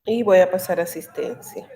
Y voy a pasar asistencia.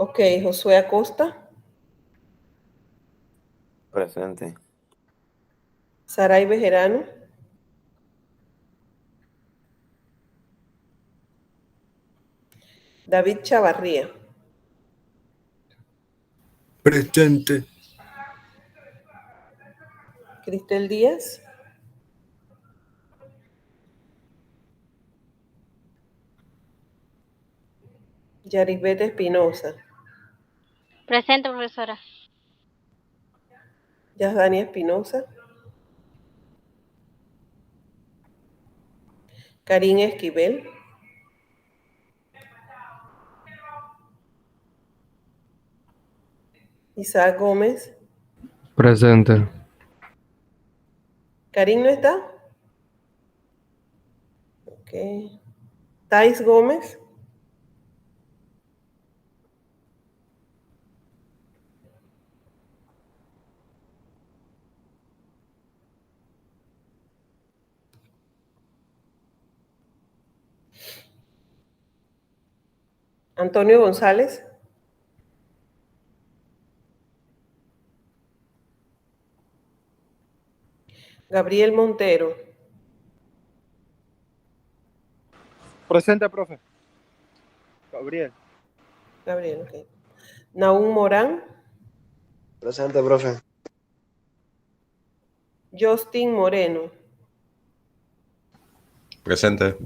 Ok, Josué Acosta, Presente. Saray Bejerano, David Chavarría, Presente. Cristel Díaz, Yaribet Espinosa, Presente, profesora. Yasdania Espinosa, Karin Esquivel, Isaac Gómez. Presente. ¿Karin no está? Ok. Thais Gómez, Antonio González, Gabriel Montero, Presente, profe. Gabriel. Gabriel, ok. Nahum Morán, Presente, profe. Justin Moreno, Presente.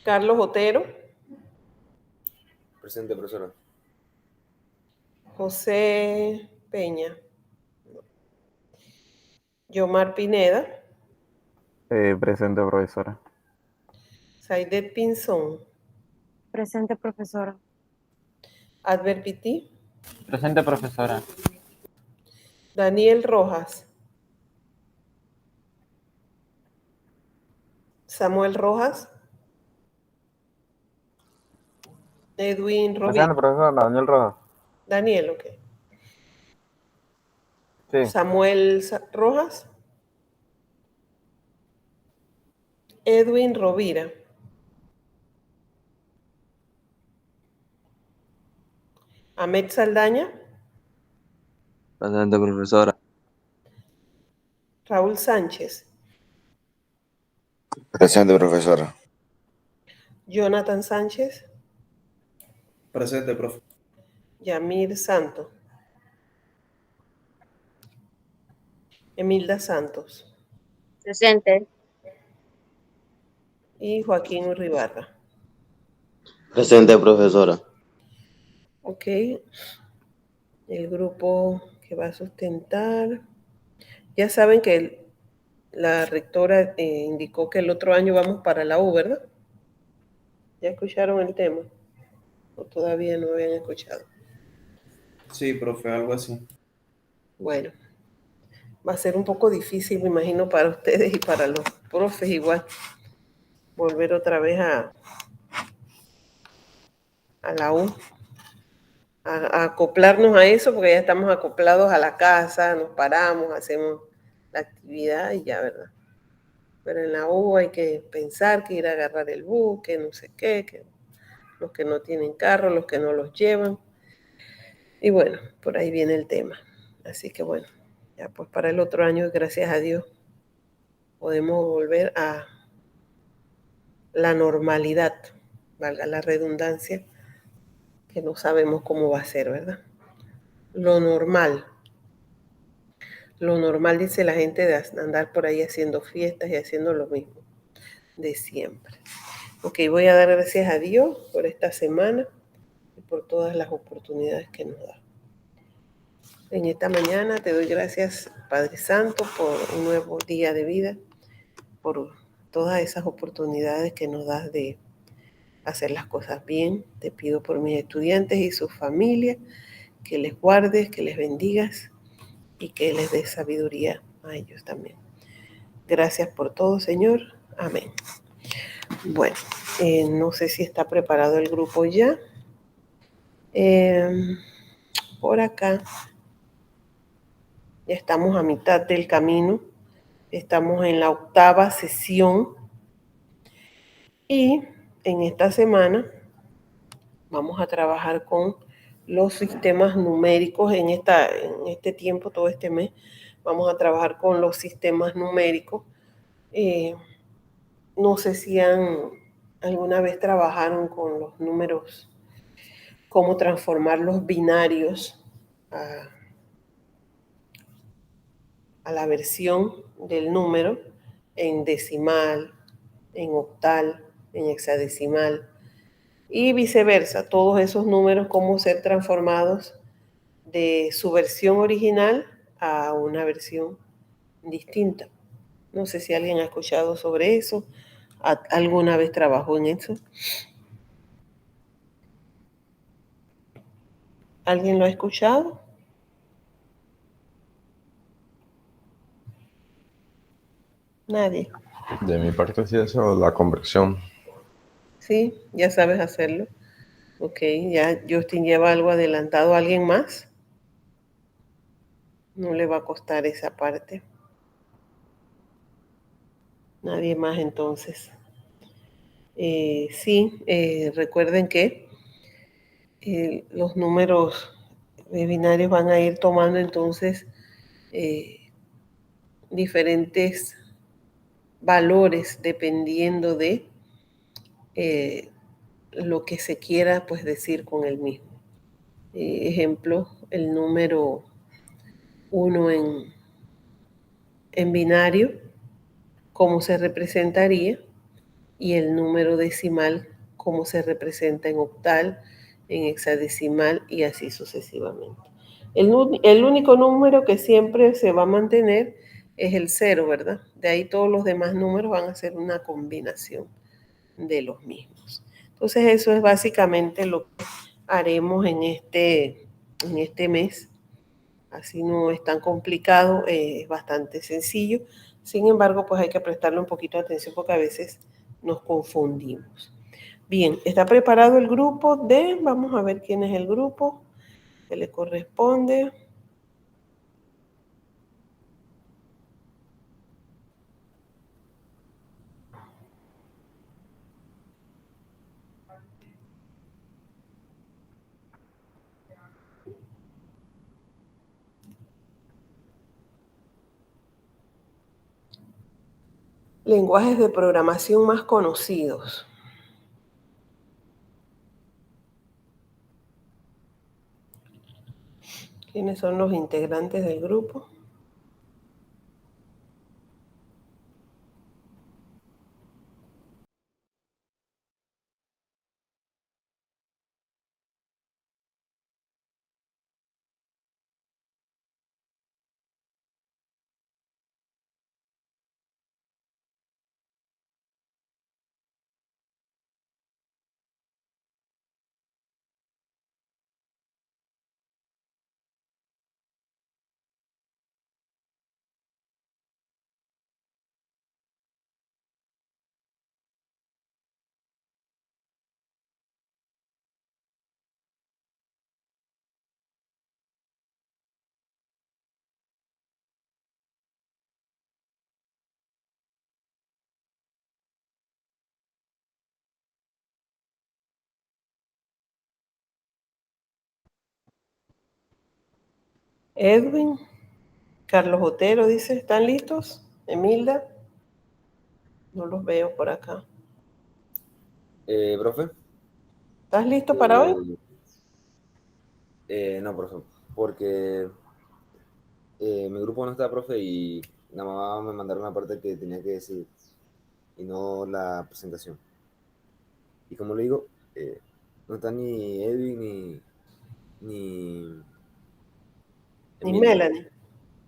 Carlos Otero, Presente, profesora. José Peña, Yomar Pineda, Presente, profesora. Saidet Pinzón, Presente, profesora. Adver Piti, Presente, profesora. Daniel Rojas, Samuel Rojas, Edwin Presente, Rovira, profesora. Daniel Rojas. Daniel, ok. Sí. Samuel Rojas, Edwin Rovira, Ahmed Saldaña, Presente, profesora. Raúl Sánchez, Presente, profesora. Jonathan Sánchez, Presente, profe. Yamir Santos, Emilda Santos Presente. y Joaquín Urribarra. Presente, profesora. Ok, el grupo que va a sustentar. Ya saben que la rectora indicó que el otro año vamos para la U, ¿verdad? ¿Ya escucharon el tema? ¿O todavía no habían escuchado? Sí, profe, algo así. Bueno, va a ser un poco difícil, me imagino, para ustedes y para los profes igual, volver otra vez a la U, a acoplarnos a eso, porque ya estamos acoplados a la casa, nos paramos, hacemos la actividad y ya, ¿verdad? pero en la U hay que pensar que ir a agarrar el bus, que no sé qué, que los que no tienen carro, los que no los llevan. Y bueno, por ahí viene el tema. Así que bueno, ya pues para el otro año, gracias a Dios, podemos volver a la normalidad, valga la redundancia, que no sabemos cómo va a ser, ¿verdad? Lo normal, dice la gente, de andar por ahí haciendo fiestas y haciendo lo mismo de siempre. Ok, voy a dar gracias a Dios por esta semana y por todas las oportunidades que nos da. En esta mañana te doy gracias, Padre Santo, por un nuevo día de vida, por todas esas oportunidades que nos das de hacer las cosas bien. Te pido por mis estudiantes y sus familias, que les guardes, que les bendigas y que les des sabiduría a ellos también. Gracias por todo, Señor. Amén. Bueno, no sé si está preparado el grupo ya. Por acá ya estamos a mitad del camino. Estamos en la 8ª sesión y en esta semana vamos a trabajar con los sistemas numéricos. En este tiempo, todo este mes, vamos a trabajar con los sistemas numéricos. No sé si alguna vez trabajaron con los números, cómo transformar los binarios a la versión del número en decimal, en octal, en hexadecimal y viceversa. Todos esos números, cómo ser transformados de su versión original a una versión distinta. No sé si alguien ha escuchado sobre eso, alguna vez trabajó en eso. ¿Alguien lo ha escuchado? Nadie. De mi parte sí eso, la conversión. Sí, ya sabes hacerlo. Ok, ya Justin lleva algo adelantado. ¿Alguien más? No le va a costar esa parte. Nadie más entonces. Sí, recuerden que los números binarios van a ir tomando entonces diferentes valores dependiendo de lo que se quiera pues decir con el mismo. Ejemplo, el número 1 en binario, cómo se representaría, y el número decimal, cómo se representa en octal, en hexadecimal y así sucesivamente. El único número que siempre se va a mantener es el 0, ¿verdad? De ahí todos los demás números van a ser una combinación de los mismos. Entonces eso es básicamente lo que haremos en este mes. Así no es tan complicado, es bastante sencillo. Sin embargo, pues hay que prestarle un poquito de atención porque a veces nos confundimos. Bien, ¿está preparado el grupo D? Vamos a ver quién es el grupo que le corresponde. Lenguajes de programación más conocidos. ¿Quiénes son los integrantes del grupo? Edwin, Carlos Otero dice, ¿están listos? Emilda, no los veo por acá. Profe. ¿Estás listo para hoy? No, profe, porque mi grupo no está, profe, y nada más me mandaron una parte que tenía que decir y no la presentación. Y como le digo, no está ni Edwin ni Ni Melanie.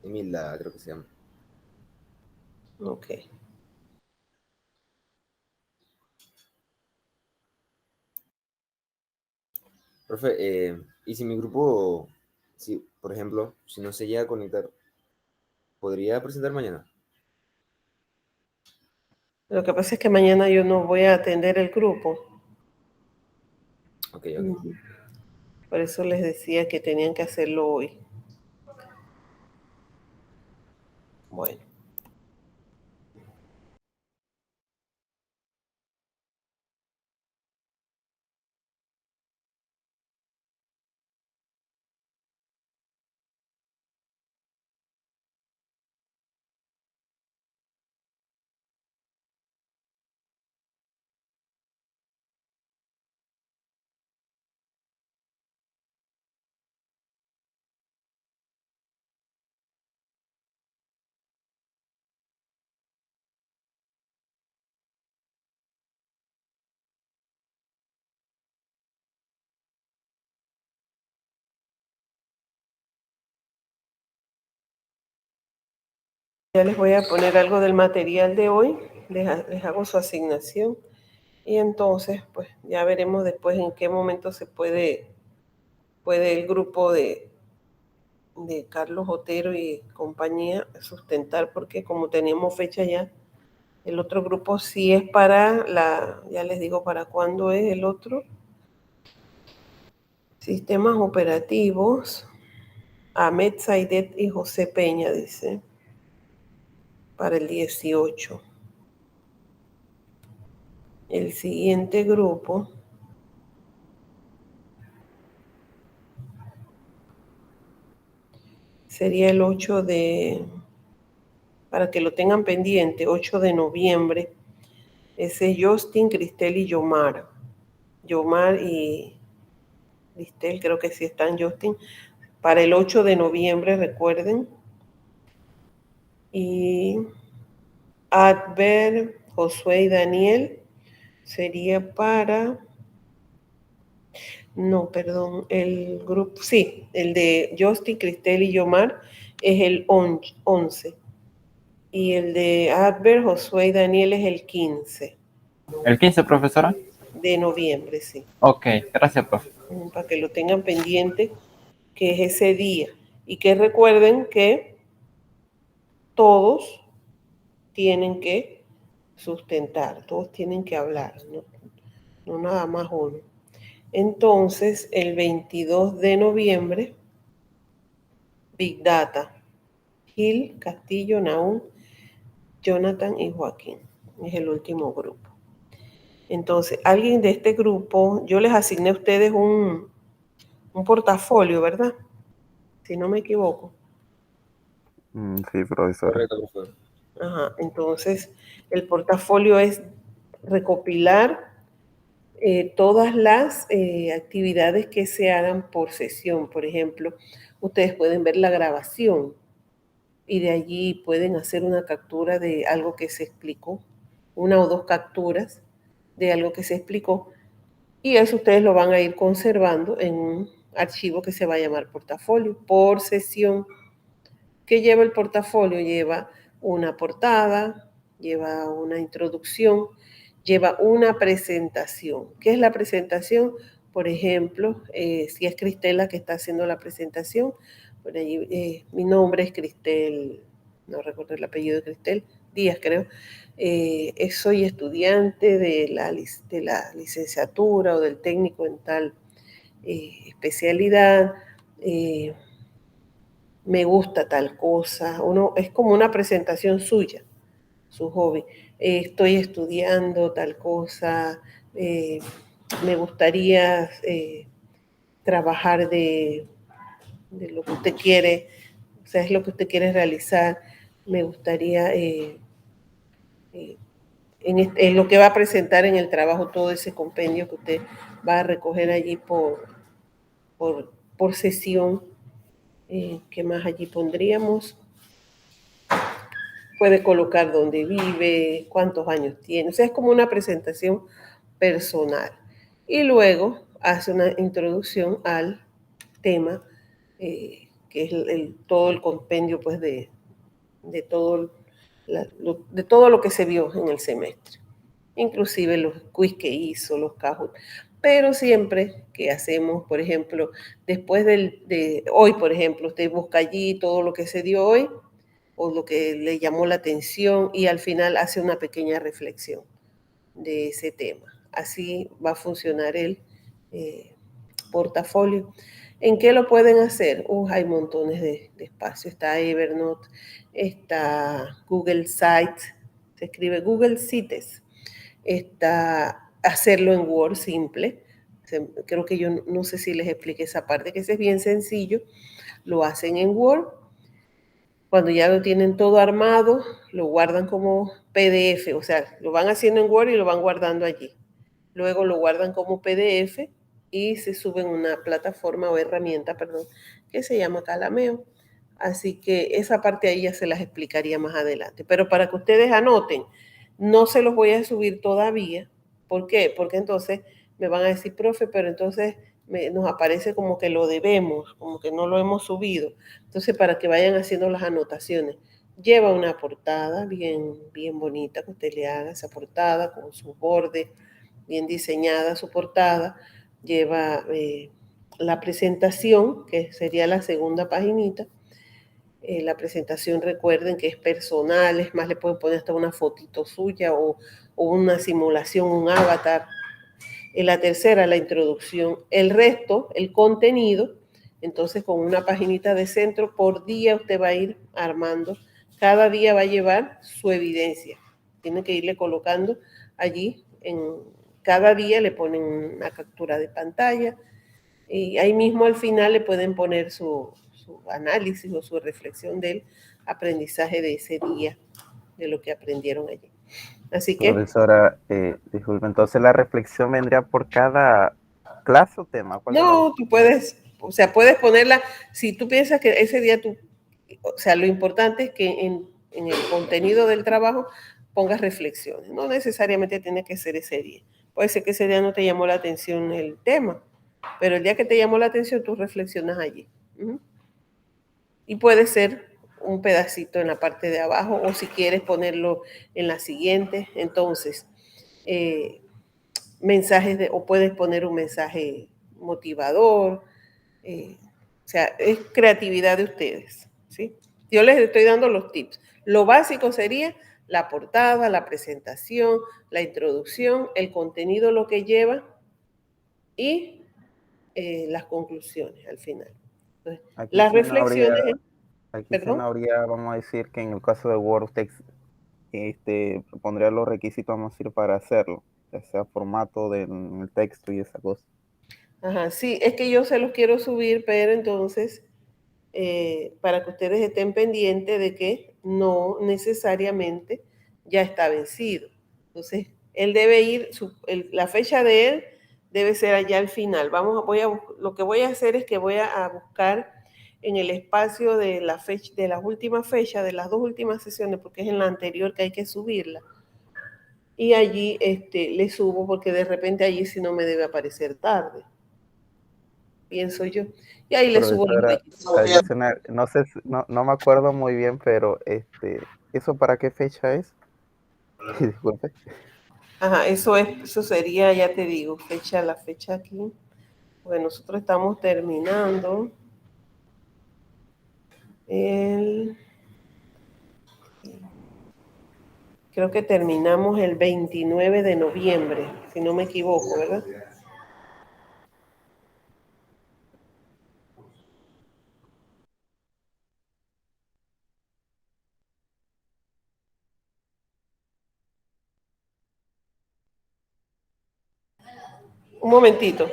Emilda, creo que se llama. Ok. Profe, y si mi grupo, si, por ejemplo, si no se llega a conectar, ¿podría presentar mañana? Lo que pasa es que mañana yo no voy a atender el grupo. Ok. Por eso les decía que tenían que hacerlo hoy. Bueno. Ya les voy a poner algo del material de hoy. Les hago su asignación. Y entonces, pues ya veremos después en qué momento se puede el grupo de Carlos Otero y compañía sustentar, porque como teníamos fecha ya, el otro grupo sí es para ya les digo para cuándo es el otro. Sistemas operativos, Ahmed Saidet y José Peña, dice, para el 18. El siguiente grupo sería el 8 para que lo tengan pendiente, 8 de noviembre. Ese es Justin, Cristel y Yomar. Yomar y Cristel, creo que sí están, Justin. Para el 8 de noviembre, recuerden. Y Adver, Josué y Daniel sería para... No, perdón, el grupo... Sí, el de Justin, Cristel y Yomar es el 11. Y el de Adver, Josué y Daniel es el 15. ¿El 15, profesora? De noviembre, sí. Ok, gracias, profe. Para que lo tengan pendiente, que es ese día. Y que recuerden que todos tienen que sustentar, todos tienen que hablar, no nada más uno. Entonces, el 22 de noviembre, Big Data, Gil, Castillo, Naum, Jonathan y Joaquín. Es el último grupo. Entonces, alguien de este grupo, yo les asigné a ustedes un portafolio, ¿verdad? Si no me equivoco. Sí, profesora. Correcto, profe. Ajá, entonces, el portafolio es recopilar todas las actividades que se hagan por sesión. Por ejemplo, ustedes pueden ver la grabación y de allí pueden hacer una captura de algo que se explicó, una o dos capturas de algo que se explicó, y eso ustedes lo van a ir conservando en un archivo que se va a llamar portafolio por sesión. ¿Qué lleva el portafolio? Lleva una portada, lleva una introducción, lleva una presentación. ¿Qué es la presentación? Por ejemplo, si es Cristela que está haciendo la presentación, por allí, mi nombre es Cristel, no recuerdo el apellido de Cristel, Díaz creo. Soy estudiante de la licenciatura o del técnico en tal especialidad. Me gusta tal cosa. Es como una presentación suya, su hobby. Estoy estudiando tal cosa. Me gustaría trabajar de de lo que usted quiere, o sea, es lo que usted quiere realizar. Me gustaría en lo que va a presentar en el trabajo, todo ese compendio que usted va a recoger allí por sesión. ¿Qué más allí pondríamos? Puede colocar dónde vive, cuántos años tiene. O sea, es como una presentación personal. Y luego hace una introducción al tema, que es todo el compendio pues, de todo de todo lo que se vio en el semestre, inclusive los quiz que hizo, los Kahoot. Pero siempre que hacemos, por ejemplo, después de hoy, por ejemplo, usted busca allí todo lo que se dio hoy o lo que le llamó la atención y al final hace una pequeña reflexión de ese tema. Así va a funcionar el portafolio. ¿En qué lo pueden hacer? Hay montones de espacio. Está Evernote, está Google Sites, se escribe Google Sites, está hacerlo en Word simple. Creo que yo no sé si les expliqué esa parte, que ese es bien sencillo. Lo hacen en Word. Cuando ya lo tienen todo armado, lo guardan como PDF, o sea, lo van haciendo en Word y lo van guardando allí. Luego lo guardan como PDF y se sube en una plataforma o herramienta, perdón, que se llama Calameo. Así que esa parte ahí ya se las explicaría más adelante. Pero para que ustedes anoten, no se los voy a subir todavía. ¿Por qué? Porque entonces me van a decir, profe, pero entonces nos aparece como que lo debemos, como que no lo hemos subido. Entonces, para que vayan haciendo las anotaciones, lleva una portada bien, bien bonita que usted le haga, esa portada con sus bordes, bien diseñada su portada, lleva la presentación, que sería la segunda paginita. La presentación, recuerden que es personal, es más, le pueden poner hasta una fotito suya o una simulación, un avatar. En la tercera, la introducción. El resto, el contenido, entonces con una paginita de centro, por día usted va a ir armando. Cada día va a llevar su evidencia. Tiene que irle colocando allí, cada día le ponen una captura de pantalla y ahí mismo al final le pueden poner su análisis o su reflexión del aprendizaje de ese día, de lo que aprendieron allí. Así que... Profesora, disculpe, entonces la reflexión vendría por cada clase o tema. No, tú puedes, o sea, puedes ponerla, si tú piensas que ese día o sea, lo importante es que en el contenido del trabajo pongas reflexiones. No necesariamente tiene que ser ese día. Puede ser que ese día no te llamó la atención el tema, pero el día que te llamó la atención, tú reflexionas allí. Y puede ser un pedacito en la parte de abajo, o si quieres ponerlo en la siguiente. Entonces, mensajes o puedes poner un mensaje motivador. O sea, es creatividad de ustedes, ¿sí? Yo les estoy dando los tips. Lo básico sería la portada, la presentación, la introducción, el contenido, lo que lleva y las conclusiones al final. Entonces, las reflexiones... Aquí sí no habría, vamos a decir que en el caso de WordText, pondría los requisitos, vamos a decir, para hacerlo, ya sea formato del texto y esa cosa. Ajá, sí, es que yo se los quiero subir, pero entonces, para que ustedes estén pendientes de que no necesariamente ya está vencido. Entonces, él debe ir, la fecha de él debe ser allá al final. Lo que voy a hacer es que voy a buscar en el espacio de la fecha, de las últimas fechas, de las 2 últimas sesiones, porque es en la anterior que hay que subirla. Y allí le subo, porque de repente allí sí no me debe aparecer tarde, pienso yo. Y ahí le subo los requisitos. No sé, no me acuerdo muy bien, pero ¿eso para qué fecha es? Disculpe. Ajá, eso sería, ya te digo, la fecha aquí. Porque nosotros estamos terminando creo que terminamos el 29 de noviembre, si no me equivoco, ¿verdad? Un momentito.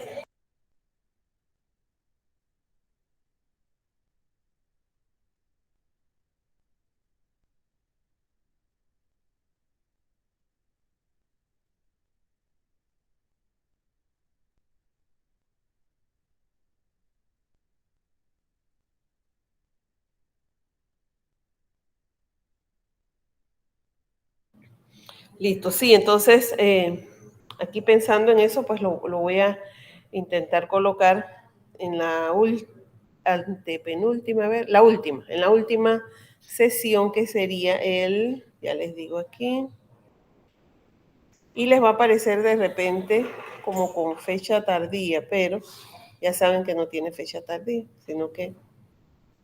Listo, sí, entonces aquí pensando en eso, pues lo voy a intentar colocar en la antepenúltima, a ver, en la última sesión que sería ya les digo aquí, y les va a aparecer de repente como con fecha tardía, pero ya saben que no tiene fecha tardía, sino que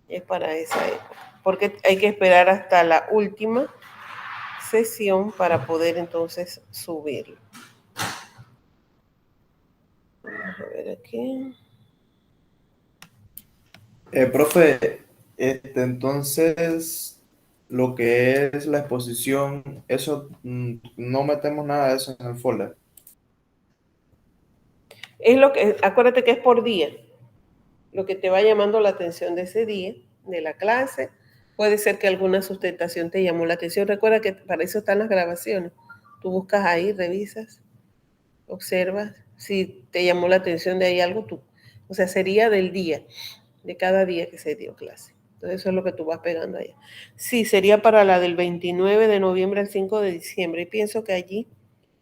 es para esa época, porque hay que esperar hasta la última sesión para poder entonces subirlo. Vamos a ver aquí. Profe, entonces, lo que es la exposición, eso no metemos nada de eso en el folder. Es lo que, acuérdate que es por día, lo que te va llamando la atención de ese día, de la clase. Puede ser que alguna sustentación te llamó la atención. Recuerda que para eso están las grabaciones. Tú buscas ahí, revisas, observas. Si te llamó la atención de ahí algo, o sea, sería del día, de cada día que se dio clase. Entonces eso es lo que tú vas pegando allá. Sí, sería para la del 29 de noviembre al 5 de diciembre. Y pienso que allí,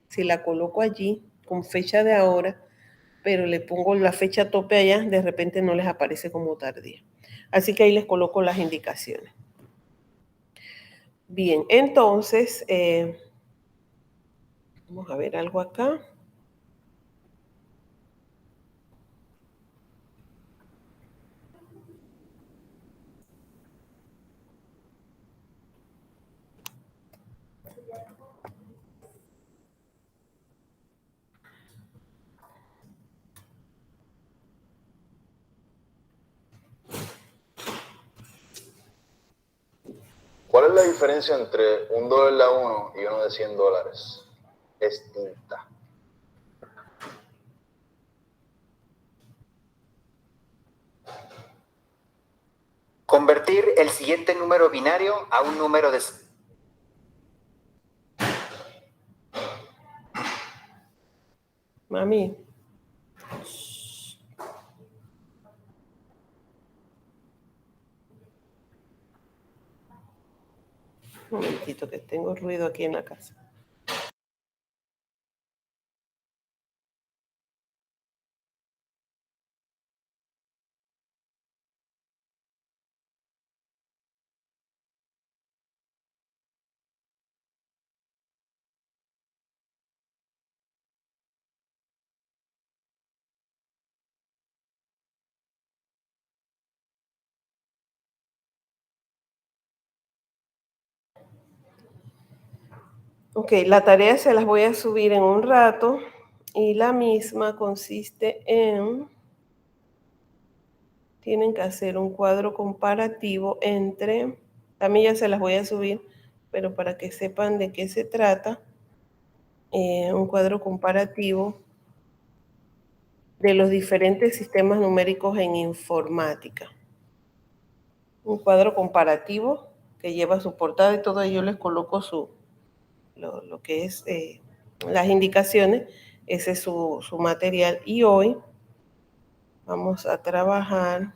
si la coloco allí, con fecha de ahora, pero le pongo la fecha tope allá, de repente no les aparece como tardía. Así que ahí les coloco las indicaciones. Bien, entonces, vamos a ver algo acá. ¿Cuál es la diferencia entre un dólar a uno y uno de $100? Es tinta. Convertir el siguiente número binario a un número de... Mami. Un momentito que tengo ruido aquí en la casa. Ok, la tarea se las voy a subir en un rato y la misma consiste en, tienen que hacer un cuadro comparativo entre, también ya se las voy a subir, pero para que sepan de qué se trata, un cuadro comparativo de los diferentes sistemas numéricos en informática. Un cuadro comparativo que lleva su portada y todo, yo les coloco lo que es las indicaciones, ese es su material. Y hoy vamos a trabajar,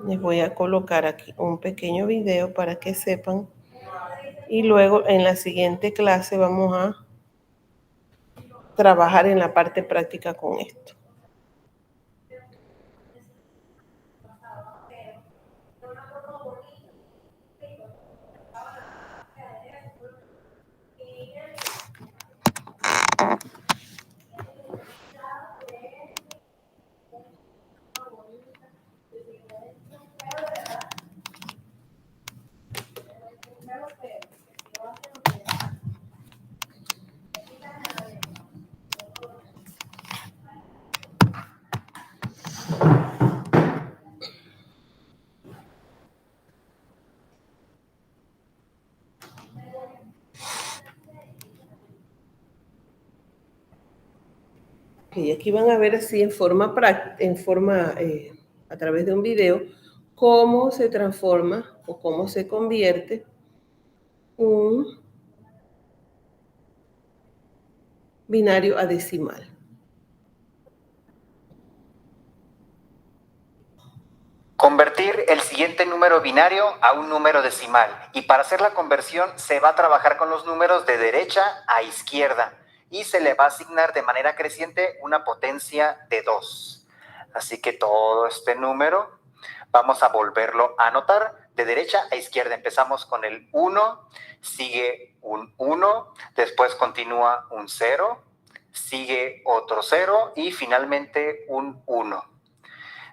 les voy a colocar aquí un pequeño video para que sepan, y luego en la siguiente clase vamos a trabajar en la parte práctica con esto. Y aquí van a ver así a través de un video, cómo se transforma o cómo se convierte un binario a decimal. Convertir el siguiente número binario a un número decimal. Y para hacer la conversión se va a trabajar con los números de derecha a izquierda. Y se le va a asignar de manera creciente una potencia de 2. Así que todo este número vamos a volverlo a anotar de derecha a izquierda. Empezamos con el 1, sigue un 1, después continúa un 0, sigue otro 0 y finalmente un 1.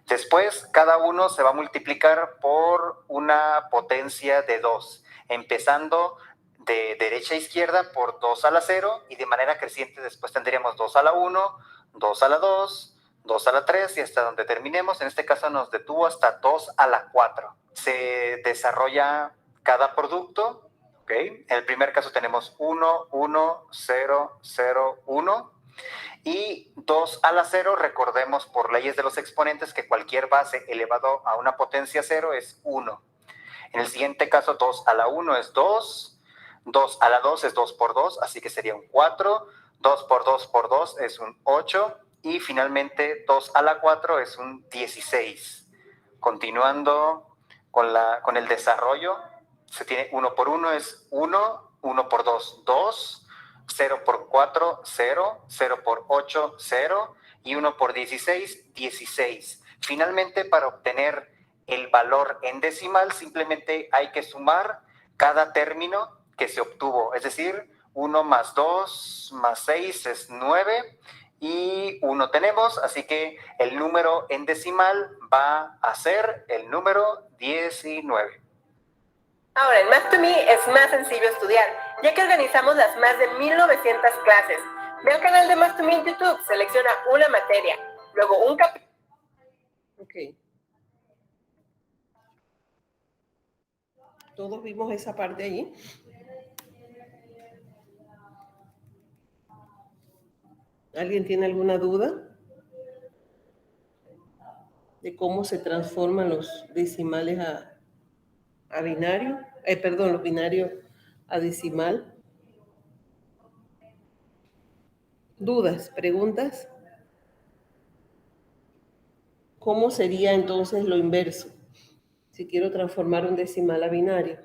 Después, cada uno se va a multiplicar por una potencia de 2, empezando de derecha a izquierda por 2 a la 0 y de manera creciente después tendríamos 2 a la 1, 2 a la 2, 2 a la 3 y hasta donde terminemos. En este caso nos detuvo hasta 2 a la 4. Se desarrolla cada producto. ¿Okay? En el primer caso tenemos 1, 1, 0, 0, 1. Y 2 a la 0, recordemos por leyes de los exponentes que cualquier base elevado a una potencia 0 es 1. En el siguiente caso, 2 a la 1 es 2, 2 a la 2 es 2 por 2, así que sería un 4, 2 por 2 por 2 es un 8, y finalmente 2 a la 4 es un 16. Continuando con el desarrollo, se tiene 1 por 1 es 1, 1 por 2, 2, 0 por 4, 0, 0 por 8, 0, y 1 por 16, 16. Finalmente, para obtener el valor en decimal, simplemente hay que sumar cada término que se obtuvo. Es decir, 1 más 2 más 6 es 9, y 1 tenemos, así que el número en decimal va a ser el número 19. Ahora, en Math2Me es más sencillo estudiar, ya que organizamos las más de 1900 clases. Ve al canal de Math2Me en YouTube, selecciona una materia, luego un capítulo. Ok. Todos vimos esa parte allí. ¿Alguien tiene alguna duda de cómo se transforman los decimales a binario? Los binarios a decimal. ¿Dudas? ¿Preguntas? ¿Cómo sería entonces lo inverso? Si quiero transformar un decimal a binario.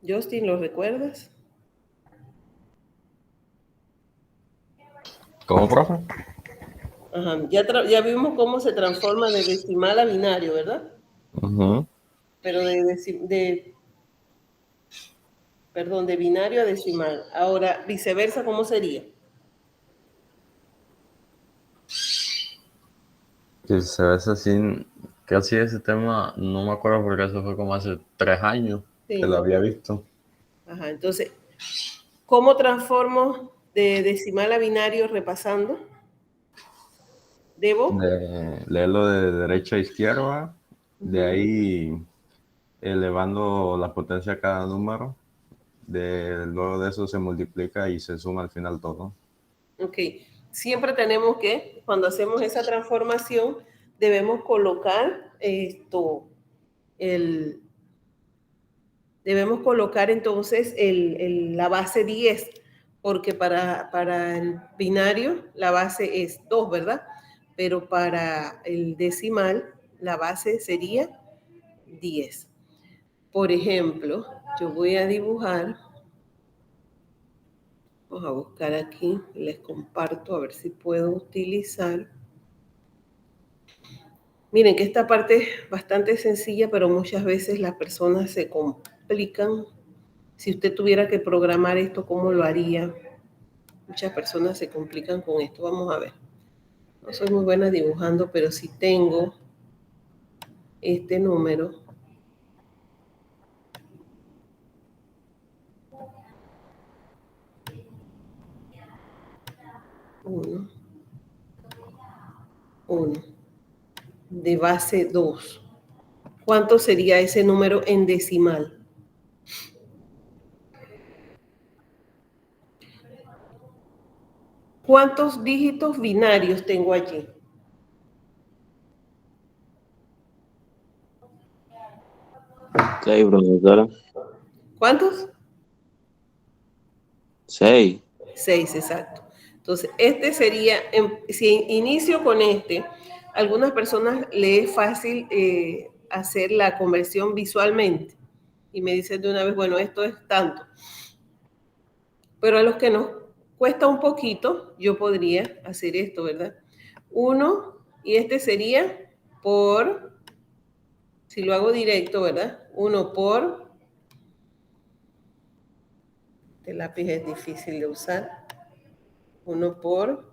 Justin, ¿lo recuerdas? ¿Cómo, profe? Ajá. Ya vimos cómo se transforma de decimal a binario, ¿verdad? Ujú. Pero de binario a decimal. Ahora, viceversa, ¿cómo sería? Y se ve así, casi ese tema, no me acuerdo porque eso fue como hace 3 años Sí, que lo había visto. Ajá, entonces, ¿cómo transformo de decimal a binario repasando? ¿Debo? Leerlo de derecha a izquierda, de ahí elevando la potencia a cada número, luego de eso se multiplica y se suma al final todo. Ok, siempre tenemos que, cuando hacemos esa transformación, debemos colocar debemos colocar entonces la base 10, porque para el binario la base es 2, ¿verdad? Pero para el decimal la base sería 10. Por ejemplo, yo voy a dibujar, vamos a buscar aquí, les comparto a ver si puedo utilizar. Miren que esta parte es bastante sencilla, pero muchas veces las personas se complican. Si usted tuviera que programar esto, ¿cómo lo haría? Muchas personas se complican con esto. Vamos a ver. No soy muy buena dibujando, pero si tengo este número. Uno. De base 2. ¿Cuánto sería ese número en decimal? ¿Cuántos dígitos binarios tengo allí? Sí, profesora. ¿Cuántos? 6. 6, exacto. Entonces, este sería, si inicio con este, a algunas personas les es fácil hacer la conversión visualmente. Y me dicen de una vez, bueno, esto es tanto. Pero a los que nos cuesta un poquito, yo podría hacer esto, ¿verdad? 1, y este sería por, si lo hago directo, ¿verdad? 1 por, este lápiz es difícil de usar. 1 por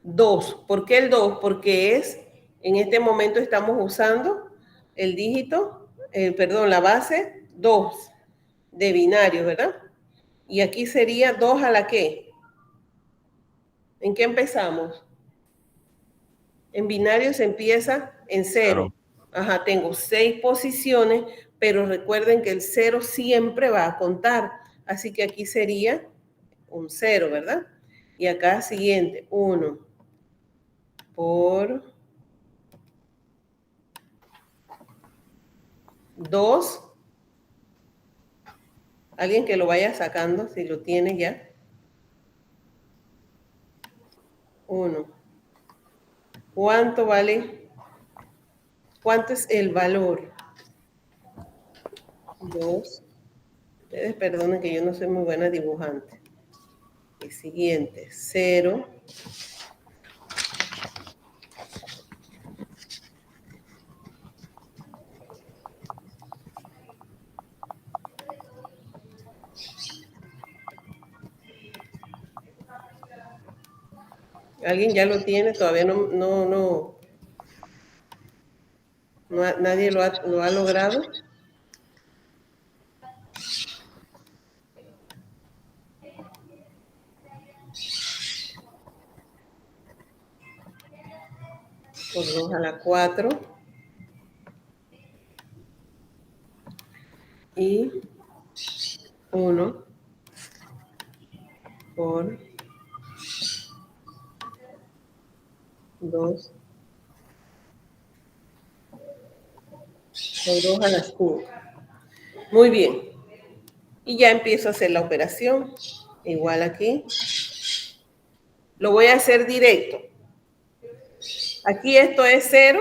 2. ¿Por qué el 2? Porque en este momento estamos usando el dígito, la base 2 de binario, ¿verdad? Y aquí sería 2 a la ¿qué? ¿En qué empezamos? En binario se empieza en 0. Ajá, tengo 6 posiciones, pero recuerden que el 0 siempre va a contar. Así que aquí sería un 0, ¿verdad? Y acá siguiente, 1 por 2. Alguien que lo vaya sacando, si lo tiene ya. 1. ¿Cuánto vale? ¿Cuánto es el valor? 2. Ustedes perdonen que yo no soy muy buena dibujante. El siguiente, 0. ¿Alguien ya lo tiene? Todavía nadie lo ha logrado. Por 2 a la 4. Y 1 por 2 por 2 a la 5. Muy bien. Y ya empiezo a hacer la operación. Igual aquí. Lo voy a hacer directo. Aquí esto es 0.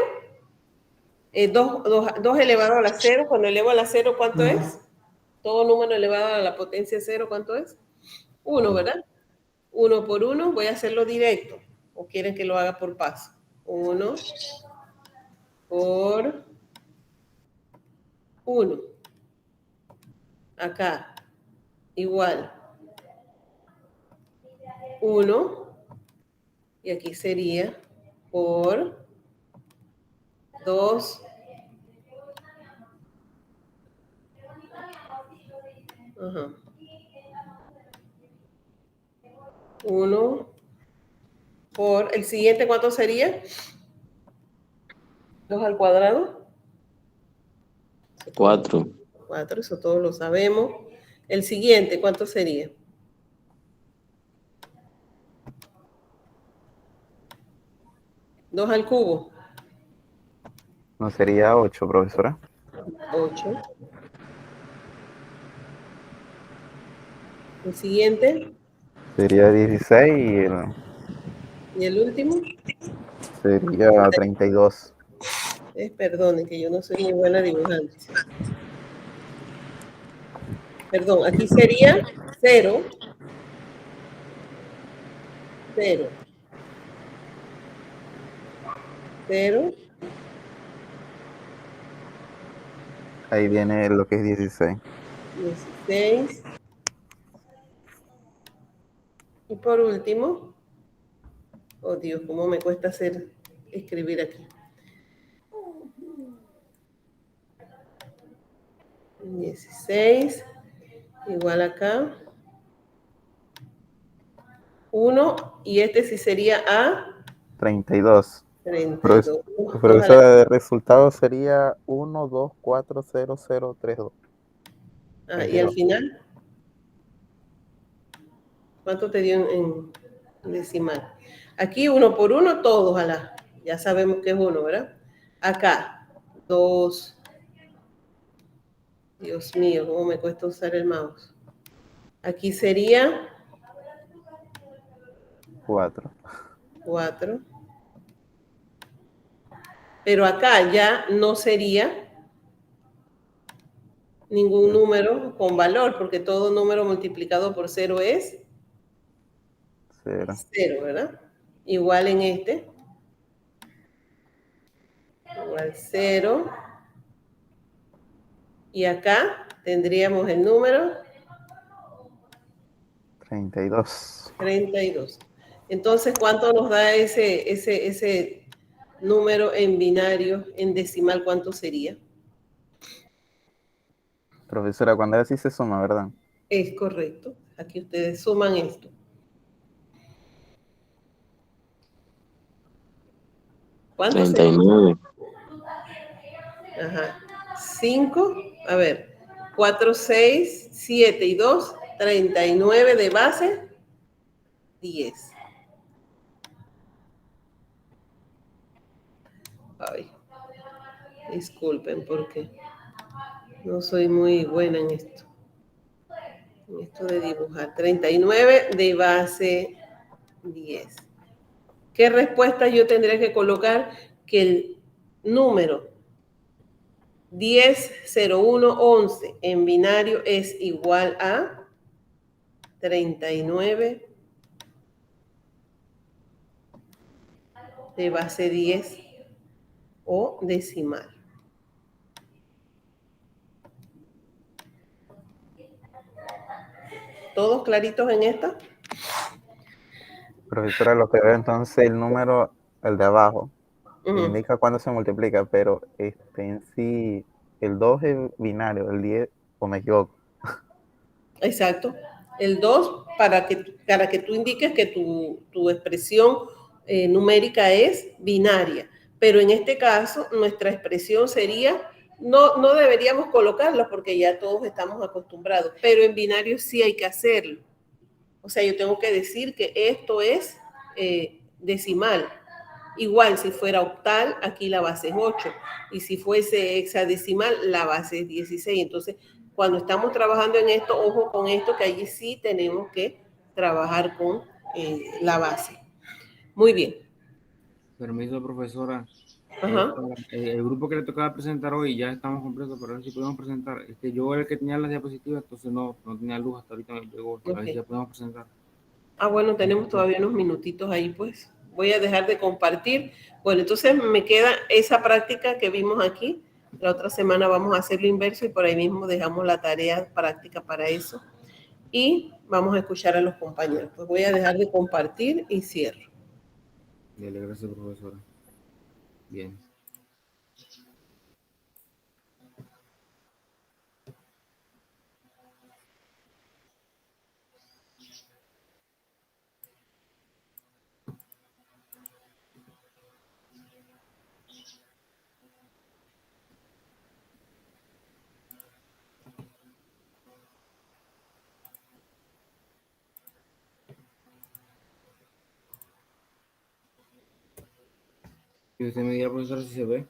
2 elevado a la 0. Cuando elevo a la 0, ¿cuánto es? Todo número elevado a la potencia 0, ¿cuánto es? 1, ¿verdad? 1 por 1, voy a hacerlo directo. ¿O quieren que lo haga por paso? 1 por 1. Acá, igual. 1. Y aquí sería por 2. Ajá. 1 por... ¿El siguiente cuánto sería? 2 al cuadrado. 4. 4, eso todos lo sabemos. El siguiente, ¿cuánto sería? 2 al cubo. No sería 8, profesora. 8. El siguiente. Sería 16 ¿Y el último? sería 32. Perdone, que yo no soy muy buena dibujante. Perdón, aquí sería 0. 0. 0. Ahí viene lo que es 16. 16. Y por último, oh Dios, cómo me cuesta escribir aquí. 16, igual acá. 1, y este sí sería A. 32. 32. Profesora, de resultado sería 1, 2, 4, 0, 0, 3, 2. Ah, y al final, ¿cuánto te dio en decimal? Aquí 1 por 1, todos a la. Ya sabemos que es 1, ¿verdad? Acá, 2. Dios mío, cómo me cuesta usar el mouse. Aquí sería 4. 4. Pero acá ya no sería ningún número con valor, porque todo número multiplicado por 0 es 0. 0, ¿verdad? Igual en este. Igual 0. Y acá tendríamos el número 32. 32. Entonces, ¿cuánto nos da ese número en binario, en decimal? ¿Cuánto sería? Profesora, cuando es así se suma, ¿verdad? Es correcto. Aquí ustedes suman esto. ¿Cuánto sería? 39. Ajá. 5, a ver, 4, 6, 7 y 2, 39 de base, 10. Ay, disculpen porque no soy muy buena en esto de dibujar. 39 de base, 10. ¿Qué respuesta yo tendría que colocar? Que el número 10, 0, 1, 11 en binario es igual a 39 de base 10 o decimal. ¿Todos claritos en esta? Profesora, lo que veo entonces el número, el de abajo, indica cuándo se multiplica, pero en sí, el 2 es binario, el 10, o me equivoco. Exacto. El 2, para que tú indiques que tu expresión numérica es binaria. Pero en este caso, nuestra expresión sería, no deberíamos colocarla porque ya todos estamos acostumbrados, pero en binario sí hay que hacerlo. O sea, yo tengo que decir que esto es decimal. Igual, si fuera octal, aquí la base es 8. Y si fuese hexadecimal, la base es 16. Entonces, cuando estamos trabajando en esto, ojo con esto, que allí sí tenemos que trabajar con la base. Muy bien. Permiso, profesora. Ajá. El grupo que le tocaba presentar hoy ya estamos completos, pero a ver si podemos presentar. Yo era el que tenía las diapositivas, entonces no tenía luz hasta ahorita me llegó. A ver si ya podemos presentar. Ah, bueno, tenemos todavía unos minutitos ahí, pues. Voy a dejar de compartir. Bueno, entonces me queda esa práctica que vimos aquí. La otra semana vamos a hacer lo inverso y por ahí mismo dejamos la tarea práctica para eso. Y vamos a escuchar a los compañeros. Pues voy a dejar de compartir y cierro. Dale, gracias, profesora. Bien. Y usted me dirá, profesora, si se ve.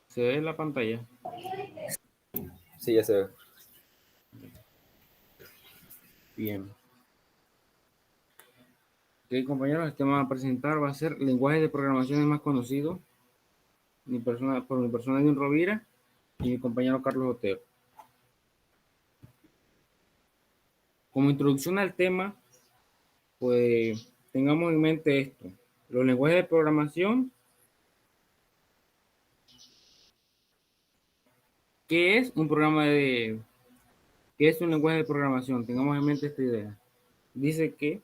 ¿Se ve en la pantalla? Sí, ya se ve. Bien. Ok, compañeros, el tema a presentar va a ser lenguajes de programación más conocidos por mi persona Edwin Rovira y mi compañero Carlos Otero. Como introducción al tema, pues tengamos en mente esto. Los lenguajes de programación, ¿qué es un qué es un lenguaje de programación? Tengamos en mente esta idea. Dice que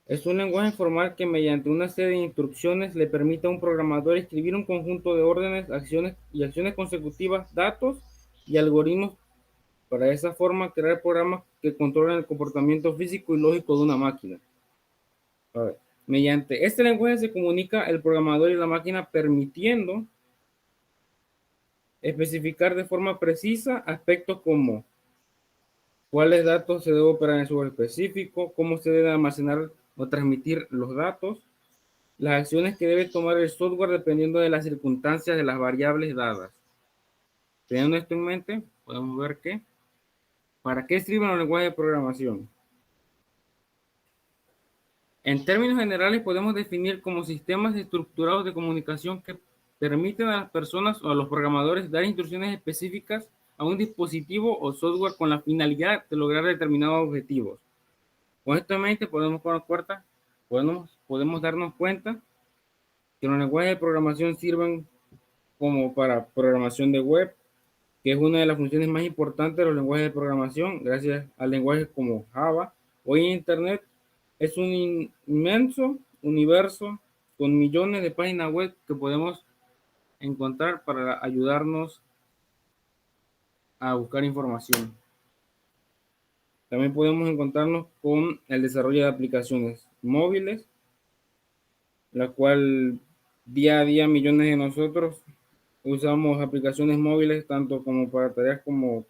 es un lenguaje formal que mediante una serie de instrucciones le permite a un programador escribir un conjunto de órdenes, acciones consecutivas, datos y algoritmos para de esa forma crear programas que controlan el comportamiento físico y lógico de una máquina. A ver, mediante este lenguaje se comunica el programador y la máquina permitiendo especificar de forma precisa aspectos como cuáles datos se debe operar en su específico, cómo se debe almacenar o transmitir los datos, las acciones que debe tomar el software dependiendo de las circunstancias de las variables dadas. Teniendo esto en mente, podemos ver que ¿para qué sirven los lenguajes de programación? En términos generales podemos definir como sistemas estructurados de comunicación que permiten a las personas o a los programadores dar instrucciones específicas a un dispositivo o software con la finalidad de lograr determinados objetivos. Con esto en mente podemos darnos cuenta que los lenguajes de programación sirven como para programación de web, que es una de las funciones más importantes de los lenguajes de programación, gracias a lenguajes como Java. Hoy en Internet es un inmenso universo con millones de páginas web que podemos encontrar para ayudarnos a buscar información. También podemos encontrarnos con el desarrollo de aplicaciones móviles, la cual día a día millones de nosotros usamos aplicaciones móviles tanto como para tareas como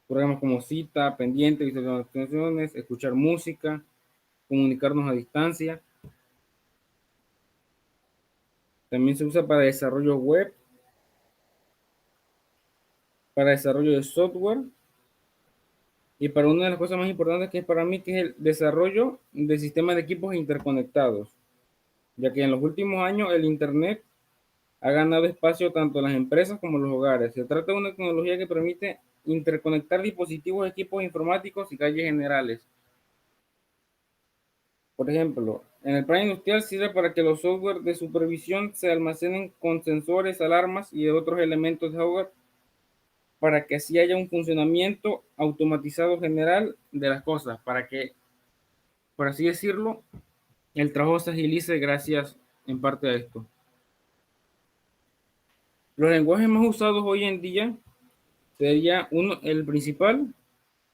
programas como cita, pendiente, visualizaciones, escuchar música, comunicarnos a distancia. También se usa para desarrollo web, para desarrollo de software y para una de las cosas más importantes que es para mí, que es el desarrollo de sistemas de equipos interconectados, ya que en los últimos años el Internet ha ganado espacio tanto en las empresas como en los hogares. Se trata de una tecnología que permite interconectar dispositivos, equipos informáticos y calles generales. Por ejemplo, en el plan industrial sirve para que los software de supervisión se almacenen con sensores, alarmas y otros elementos de hardware para que así haya un funcionamiento automatizado general de las cosas, para que, por así decirlo, el trabajo se agilice gracias en parte a esto. Los lenguajes más usados hoy en día sería el principal,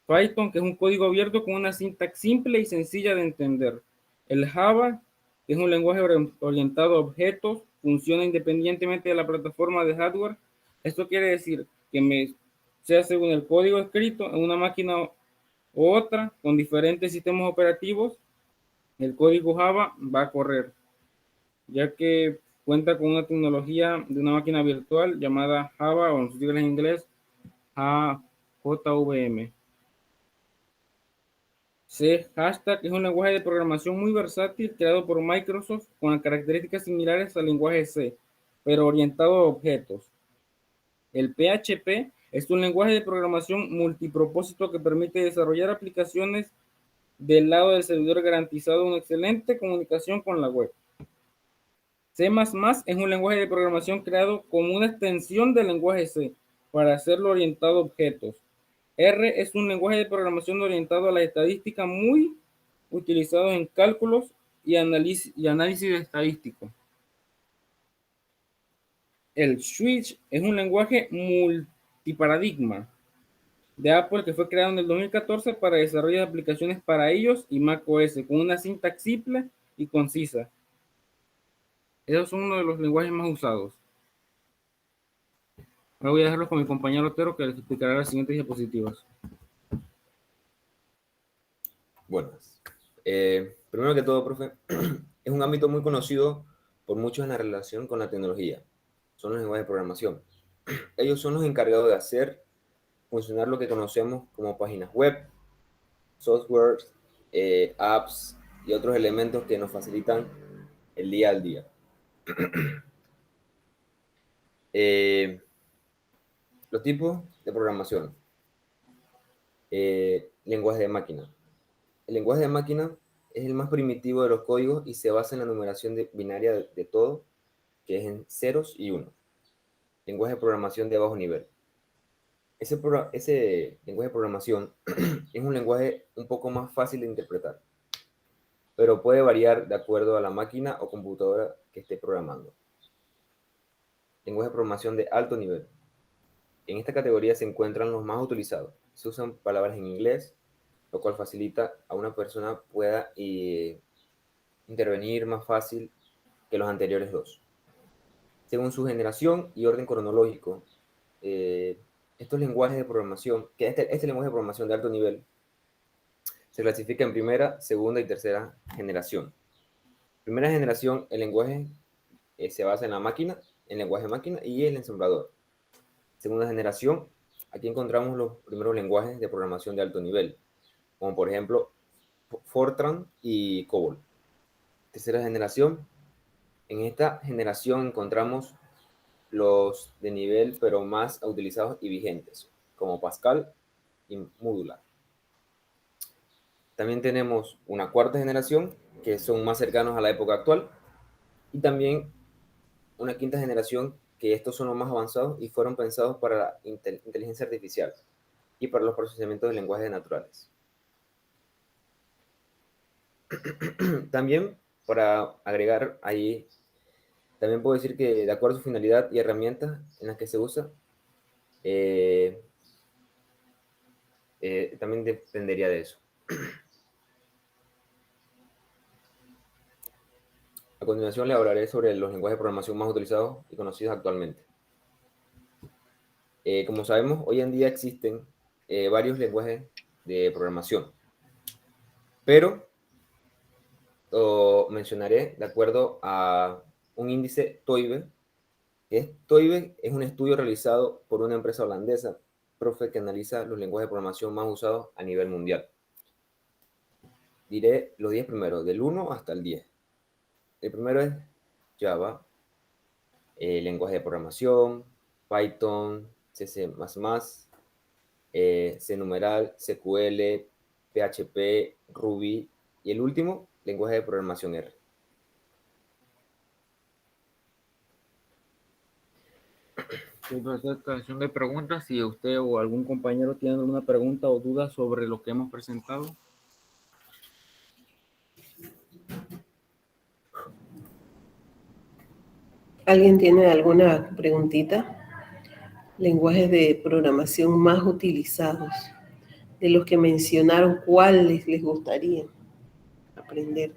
Python, que es un código abierto con una sintaxis simple y sencilla de entender. El Java, que es un lenguaje orientado a objetos, funciona independientemente de la plataforma de hardware. Esto quiere decir que sea según el código escrito en una máquina u otra, con diferentes sistemas operativos, el código Java va a correr, ya que cuenta con una tecnología de una máquina virtual llamada Java, o en sus siglas en inglés, JVM. C# es un lenguaje de programación muy versátil creado por Microsoft con características similares al lenguaje C, pero orientado a objetos. El PHP es un lenguaje de programación multipropósito que permite desarrollar aplicaciones del lado del servidor, garantizando una excelente comunicación con la web. C++ es un lenguaje de programación creado como una extensión del lenguaje C para hacerlo orientado a objetos. R es un lenguaje de programación orientado a la estadística muy utilizado en cálculos y análisis estadístico. El Switch es un lenguaje multiparadigma de Apple que fue creado en el 2014 para desarrollo de aplicaciones para iOS y macOS con una sintaxis simple y concisa. Esos son uno de los lenguajes más usados. Ahora voy a dejarlos con mi compañero Otero, que les explicará las siguientes diapositivas. Buenas. Primero que todo, profe, es un ámbito muy conocido por muchos en la relación con la tecnología. Son los lenguajes de programación. Ellos son los encargados de hacer funcionar lo que conocemos como páginas web, software, apps y otros elementos que nos facilitan el día al día. Los tipos de programación. Lenguaje de máquina. El lenguaje de máquina es el más primitivo de los códigos y se basa en la numeración binaria de todo, que es en ceros y unos. Lenguaje de programación de bajo nivel. Ese lenguaje de programación es un lenguaje un poco más fácil de interpretar, pero puede variar de acuerdo a la máquina o computadora que esté programando. Lenguaje de programación de alto nivel. En esta categoría se encuentran los más utilizados. Se usan palabras en inglés, lo cual facilita a una persona pueda intervenir más fácil que los anteriores dos. Según su generación y orden cronológico, estos lenguajes de programación, que este lenguaje de programación de alto nivel, se clasifica en primera, segunda y tercera generación. Primera generación, el lenguaje se basa en la máquina, en lenguaje máquina y el ensamblador. Segunda generación, aquí encontramos los primeros lenguajes de programación de alto nivel, como por ejemplo Fortran y COBOL. Tercera generación. En esta generación encontramos los de nivel pero más utilizados y vigentes, como Pascal y Modular. También tenemos una cuarta generación, que son más cercanos a la época actual, y también una quinta generación, que estos son los más avanzados y fueron pensados para la inteligencia artificial y para los procesamientos de lenguajes naturales. También, para agregar ahí, también puedo decir que de acuerdo a su finalidad y herramientas en las que se usa, también dependería de eso. A continuación le hablaré sobre los lenguajes de programación más utilizados y conocidos actualmente. Como sabemos, hoy en día existen varios lenguajes de programación, pero lo mencionaré de acuerdo a un índice TOEIC, que TOEIC es un estudio realizado por una empresa holandesa, profe, que analiza los lenguajes de programación más usados a nivel mundial. Diré los 10 primeros, del 1 hasta el 10. El primero es Java, lenguaje de programación, Python, C++, C numeral, SQL, PHP, Ruby, y el último, lenguaje de programación R. Sí, profesor, canción de preguntas. Si usted o algún compañero tiene alguna pregunta o duda sobre lo que hemos presentado. ¿Alguien tiene alguna preguntita? Lenguajes de programación más utilizados. De los que mencionaron, ¿cuáles les gustaría aprender?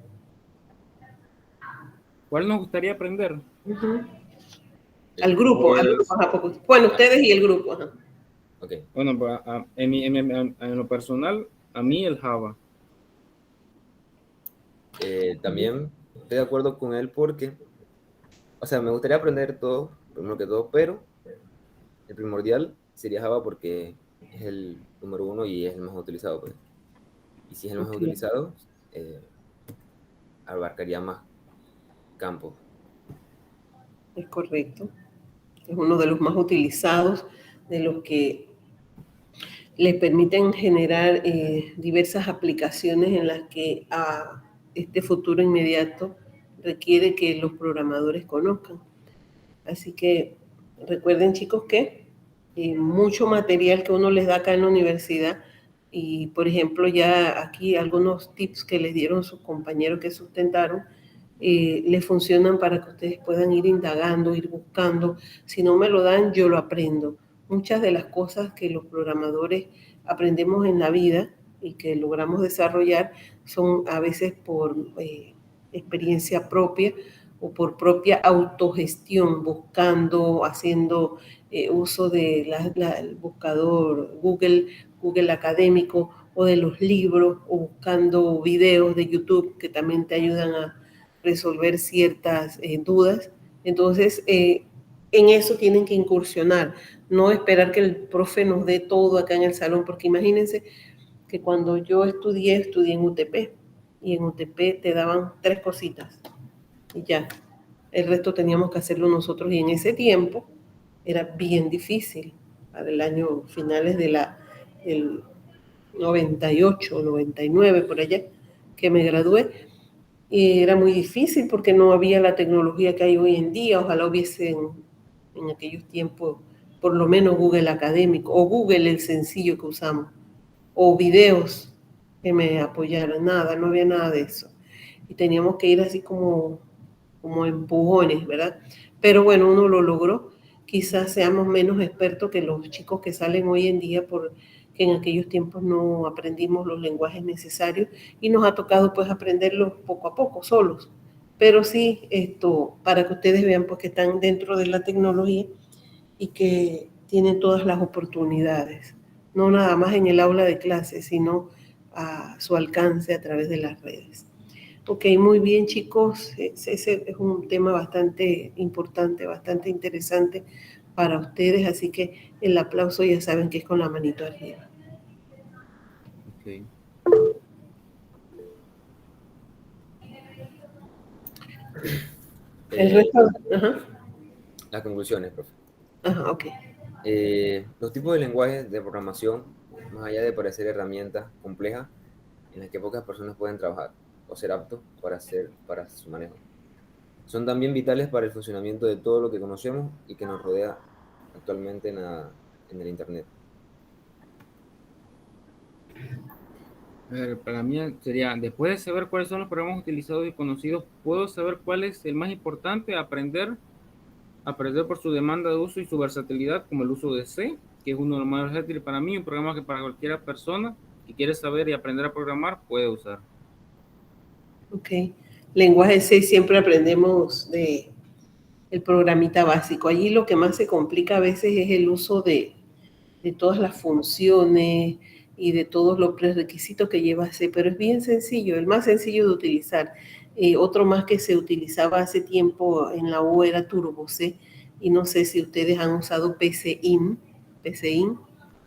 ¿Cuál nos gustaría aprender? Al grupo, bueno, ustedes y el grupo. Ajá. Okay. Bueno, pues, en lo personal, a mí el Java. También estoy de acuerdo con él porque, o sea, me gustaría aprender todo, primero que todo, pero el primordial sería Java porque es el número 1 y es el más utilizado, pues. Y si es el más utilizado, abarcaría más campos. Es correcto. Es uno de los más utilizados, de los que les permiten generar diversas aplicaciones en las que a este futuro inmediato requiere que los programadores conozcan. Así que recuerden, chicos, que mucho material que uno les da acá en la universidad, y por ejemplo ya aquí algunos tips que les dieron sus compañeros que sustentaron, les funcionan para que ustedes puedan ir indagando, ir buscando. Si no me lo dan, yo lo aprendo. Muchas de las cosas que los programadores aprendemos en la vida y que logramos desarrollar son a veces por experiencia propia o por propia autogestión, buscando, haciendo uso del buscador Google académico, o de los libros, o buscando videos de YouTube que también te ayudan a resolver ciertas dudas. Entonces, en eso tienen que incursionar, no esperar que el profe nos dé todo acá en el salón, porque imagínense que cuando yo estudié en UTP, y en UTP te daban 3 cositas, y ya, el resto teníamos que hacerlo nosotros, y en ese tiempo era bien difícil, para el año finales del 98, 99, por allá, que me gradué, y era muy difícil porque no había la tecnología que hay hoy en día. Ojalá hubiese en aquellos tiempos por lo menos Google académico, o Google el sencillo que usamos, o videos que me apoyaran. Nada, no había nada de eso. Y teníamos que ir así como empujones, ¿verdad? Pero bueno, uno lo logró. Quizás seamos menos expertos que los chicos que salen hoy en día, porque en aquellos tiempos no aprendimos los lenguajes necesarios y nos ha tocado pues aprenderlos poco a poco, solos. Pero sí, para que ustedes vean pues que están dentro de la tecnología y que tienen todas las oportunidades, no nada más en el aula de clase, sino a su alcance a través de las redes. Ok, muy bien, chicos. Ese es un tema bastante importante, bastante interesante para ustedes, así que el aplauso ya saben que es con la manito arriba. Ok. El resto, ajá. Las conclusiones, profe. Ajá, ok. Los tipos de lenguajes de programación, más allá de parecer herramientas complejas en las que pocas personas pueden trabajar o ser aptos para su manejo, son también vitales para el funcionamiento de todo lo que conocemos y que nos rodea actualmente en el Internet. Para mí sería, después de saber cuáles son los programas utilizados y conocidos, puedo saber cuál es el más importante, aprender por su demanda de uso y su versatilidad, como el uso de C, que es uno de los más versátiles para mí, un programa que para cualquier persona que quiere saber y aprender a programar puede usar. Ok. Lenguaje C siempre aprendemos de el programita básico. Allí lo que más se complica a veces es el uso de todas las funciones y de todos los prerequisitos que lleva C, pero es bien sencillo, el más sencillo de utilizar. Otro más que se utilizaba hace tiempo en la U era Turbo C, y no sé si ustedes han usado PCIM,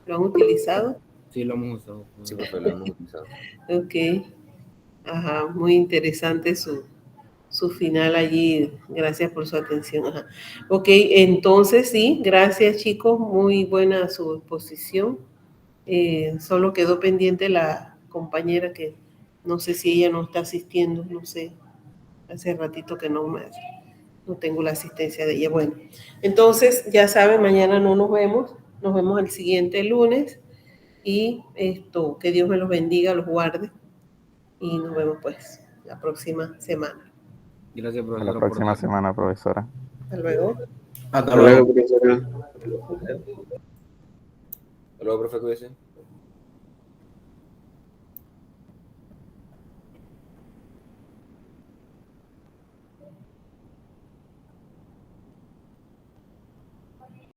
¿lo han utilizado? Sí, lo hemos usado. Sí, profe, lo hemos utilizado. Ok, ajá, muy interesante su final allí. Gracias por su atención. Ajá. Ok, entonces sí, gracias chicos, muy buena su exposición. Solo quedó pendiente la compañera que no sé si ella no está asistiendo, no sé, hace ratito que no tengo la asistencia de ella. Bueno, entonces ya saben, mañana no nos vemos el siguiente lunes y que Dios me los bendiga, los guarde y nos vemos pues la próxima semana. Gracias, profesora. Hasta la próxima semana, profesora. Hasta luego. Hasta luego. profesora. Hasta luego, profe, cuídese.